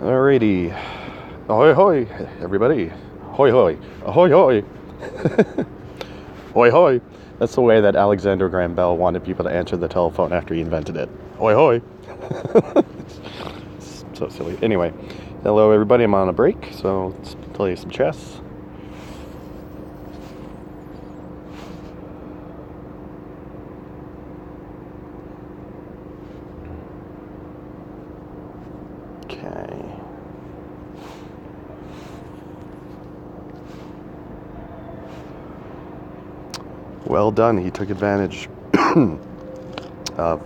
Alrighty. Ahoy hoy, everybody. Hoy hoy. Ahoy hoy. Hoy hoy. That's the way that Alexander Graham Bell wanted people to answer the telephone after he invented it. Hoy hoy. So silly. Anyway, hello everybody. I'm on a break, so let's play some chess. Okay. Well done. He took advantage of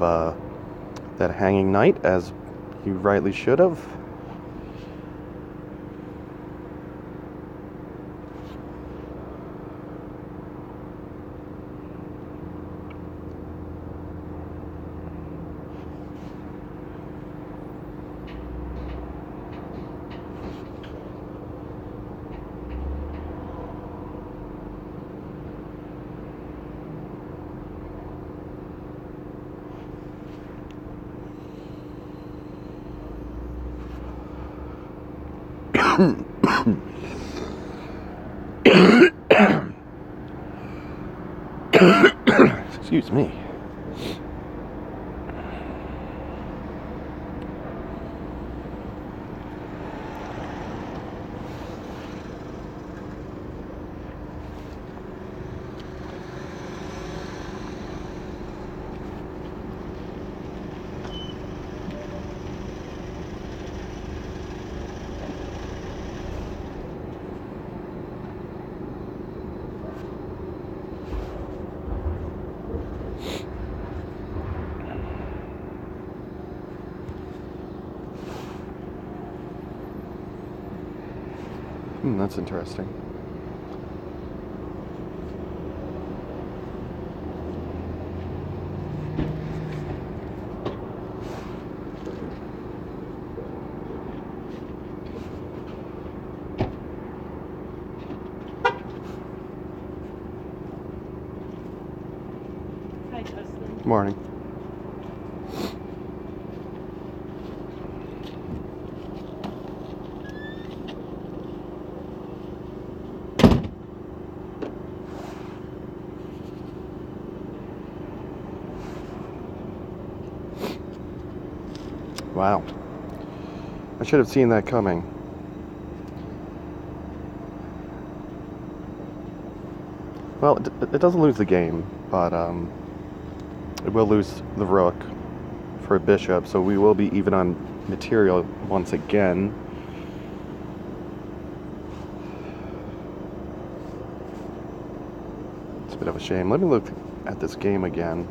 that hanging knight, as he rightly should have. Excuse me. That's interesting. Hi, Justin. Morning. Wow. I should have seen that coming. Well, it doesn't lose the game, but it will lose the rook for a bishop, so we will be even on material once again. It's a bit of a shame. Let me look at this game again.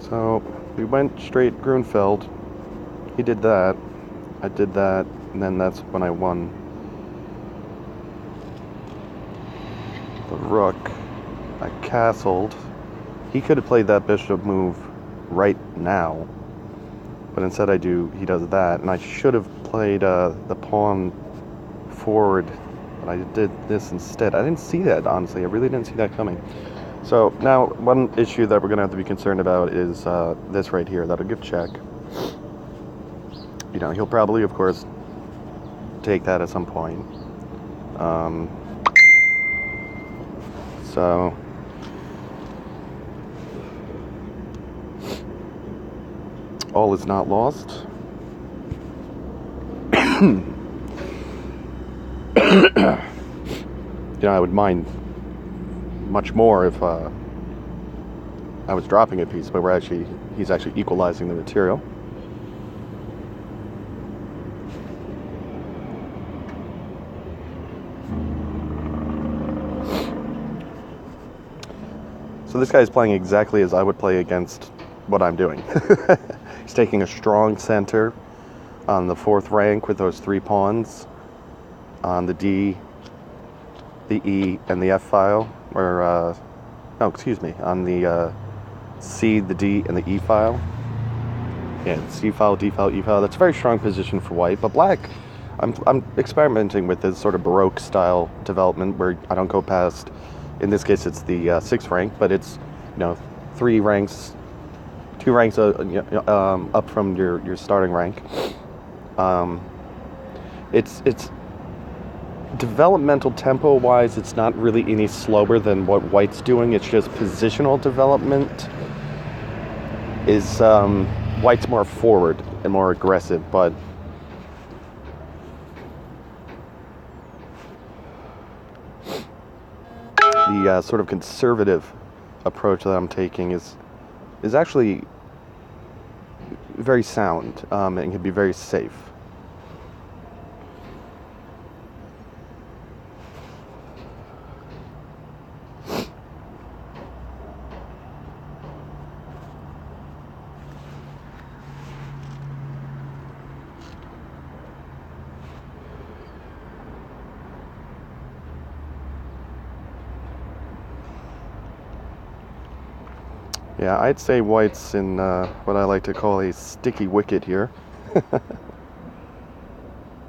So we went straight Grunfeld. He did that. I did that, and then that's when I won. The rook. I castled. He could have played that bishop move right now, but instead he does that, and I should have played the pawn forward, but I did this instead. I didn't see that, honestly. I really didn't see that coming. So now one issue that we're going to have to be concerned about is this right here. That'll give check. You know, he'll probably, of course, take that at some point. So all is not lost. You know, I would mind much more if I was dropping a piece, but he's actually equalizing the material. So this guy is playing exactly as I would play against what I'm doing. He's taking a strong center on the 4th rank with those 3 pawns on the D, the E, and the F file, or on the C, the D, and the E file. Yeah, C file, D file, E file. That's a very strong position for white, but black, I'm experimenting with this sort of Baroque style development where I don't go past, in this case it's the 6th rank, but it's, 3 ranks 2 ranks up from your starting rank. It's developmental tempo wise, it's not really any slower than what white's doing. It's just positional development is white's more forward and more aggressive, but the sort of conservative approach that I'm taking is actually very sound and can be very safe. Yeah, I'd say white's in what I like to call a sticky wicket here.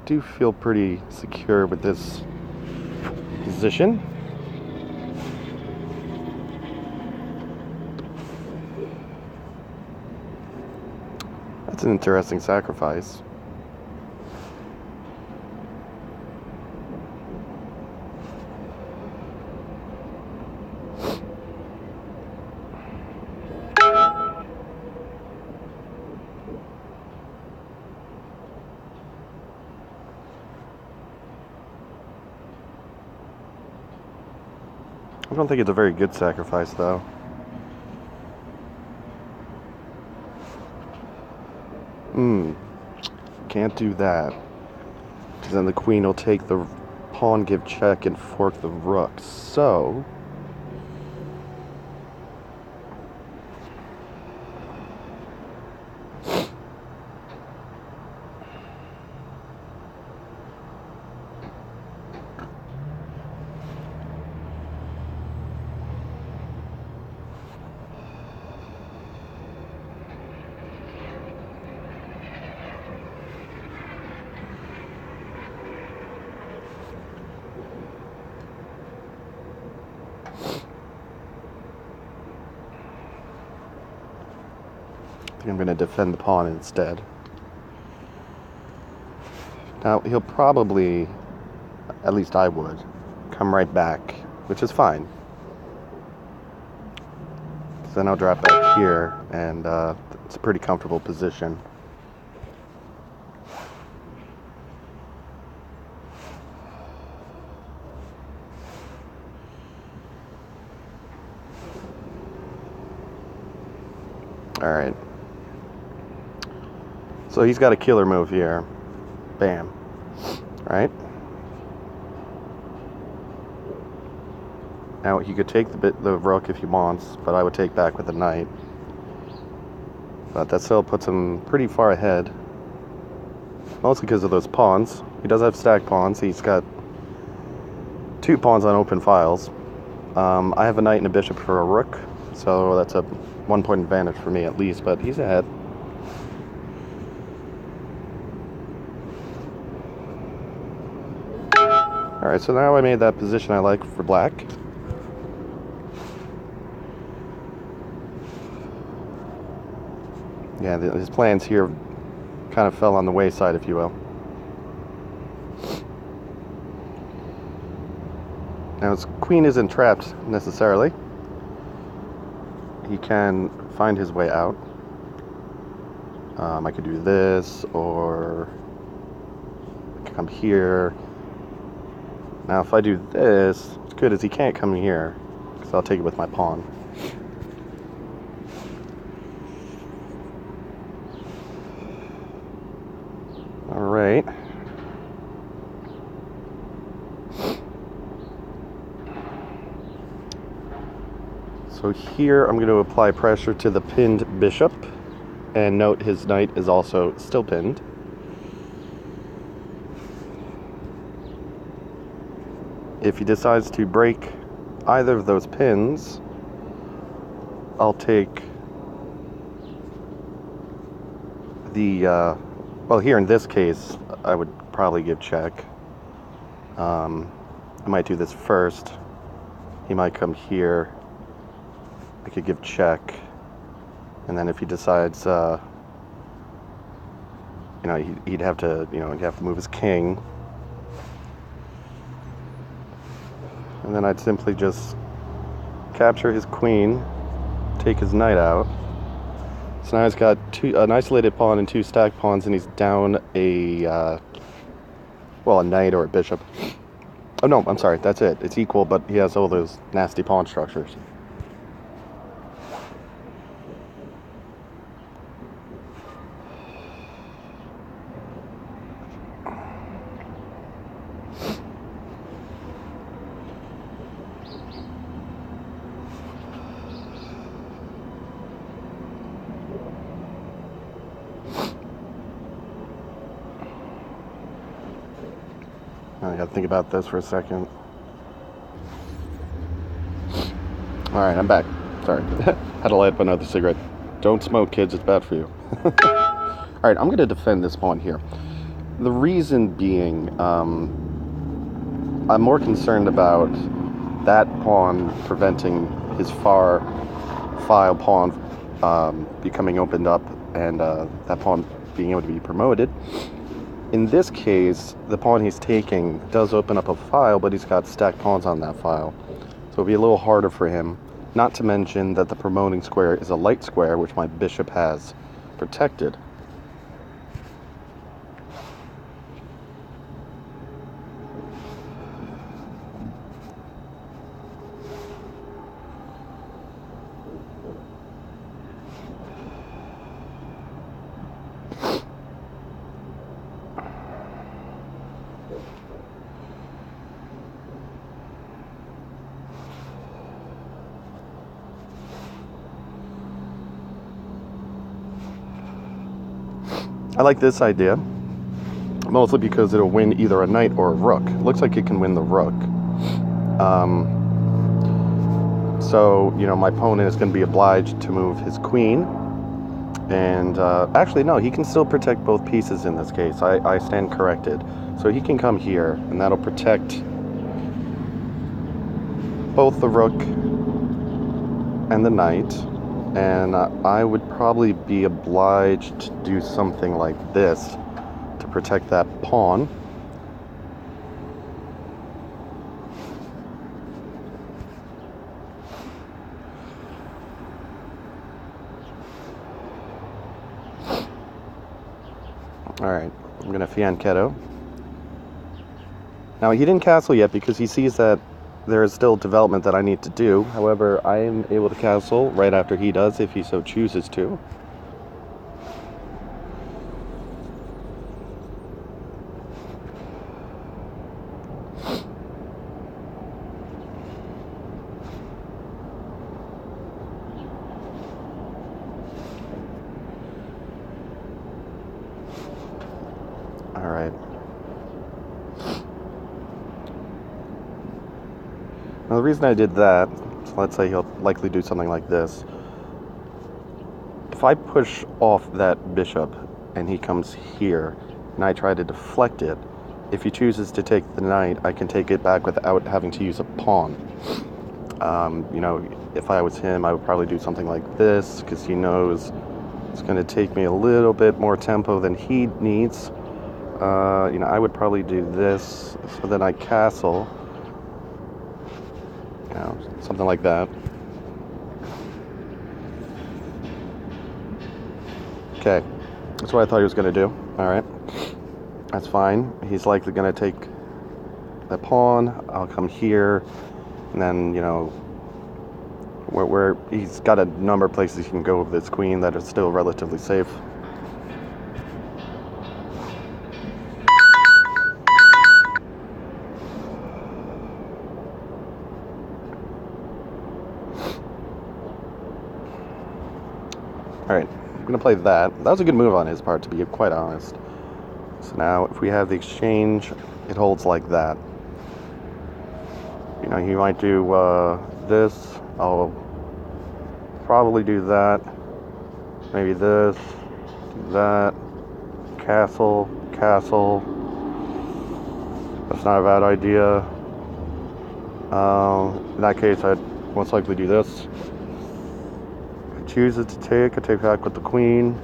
Do feel pretty secure with this position. That's an interesting sacrifice. I don't think it's a very good sacrifice, though. Can't do that. Because then the queen will take the pawn, give check, and fork the rook. So... I think I'm going to defend the pawn instead. Now, he'll probably, at least I would, come right back, which is fine. So then I'll drop back here, and it's a pretty comfortable position. Alright. So he's got a killer move here. Bam. Right? Now he could take the rook if he wants, but I would take back with the knight. But that still puts him pretty far ahead. Mostly because of those pawns. He does have stacked pawns. He's got 2 pawns on open files. I have a knight and a bishop for a rook, so that's a 1 point advantage for me at least, but he's ahead. Alright, so now I made that position I like for black. Yeah, his plans here kind of fell on the wayside, if you will. Now his queen isn't trapped necessarily. He can find his way out. I could do this, or I could come here. Now if I do this, it's good as he can't come here, because I'll take it with my pawn. Alright. So here I'm going to apply pressure to the pinned bishop, and note his knight is also still pinned. If he decides to break either of those pins, I'll take the, well, here in this case, I would probably give check. I might do this first. He might come here. I could give check. And then if he decides, he'd have to move his king. And then I'd simply just capture his queen, take his knight out. So now he's got an isolated pawn and 2 stacked pawns, and he's down a knight or a bishop. Oh no, I'm sorry, that's it. It's equal, but he has all those nasty pawn structures. I gotta think about this for a second. Alright, I'm back. Sorry. Had to light up another cigarette. Don't smoke, kids. It's bad for you. Alright, I'm gonna defend this pawn here. The reason being, I'm more concerned about that pawn preventing his far file pawn becoming opened up and that pawn being able to be promoted. In this case, the pawn he's taking does open up a file, but he's got stacked pawns on that file. So it'll be a little harder for him, not to mention that the promoting square is a light square, which my bishop has protected. I like this idea, mostly because it'll win either a knight or a rook. It looks like it can win the rook. So, my opponent is going to be obliged to move his queen. And actually, no, he can still protect both pieces in this case. I stand corrected. So he can come here, and that'll protect both the rook and the knight. And I would probably be obliged to do something like this to protect that pawn. Alright, I'm going to fianchetto. Now, he didn't castle yet because he sees that there is still development that I need to do. However, I am able to castle right after he does, if he so chooses to. All right. Now, the reason I did that, so let's say he'll likely do something like this. If I push off that bishop and he comes here and I try to deflect it, if he chooses to take the knight, I can take it back without having to use a pawn. If I was him, I would probably do something like this because he knows it's going to take me a little bit more tempo than he needs. I would probably do this, so then I castle. Something like that. Okay, that's what I thought he was going to do. Alright, that's fine. He's likely going to take the pawn. I'll come here, and then, where he's got a number of places he can go with this queen that are still relatively safe. Alright, I'm going to play that. That was a good move on his part, to be quite honest. So now, if we have the exchange, it holds like that. He might do this. I'll probably do that. Maybe this. Do that. Castle. Castle. That's not a bad idea. In that case, I'd most likely do this. chooses to take, I take back with the queen.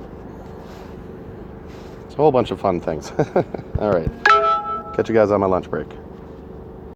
It's a whole bunch of fun things. All right. Catch you guys on my lunch break.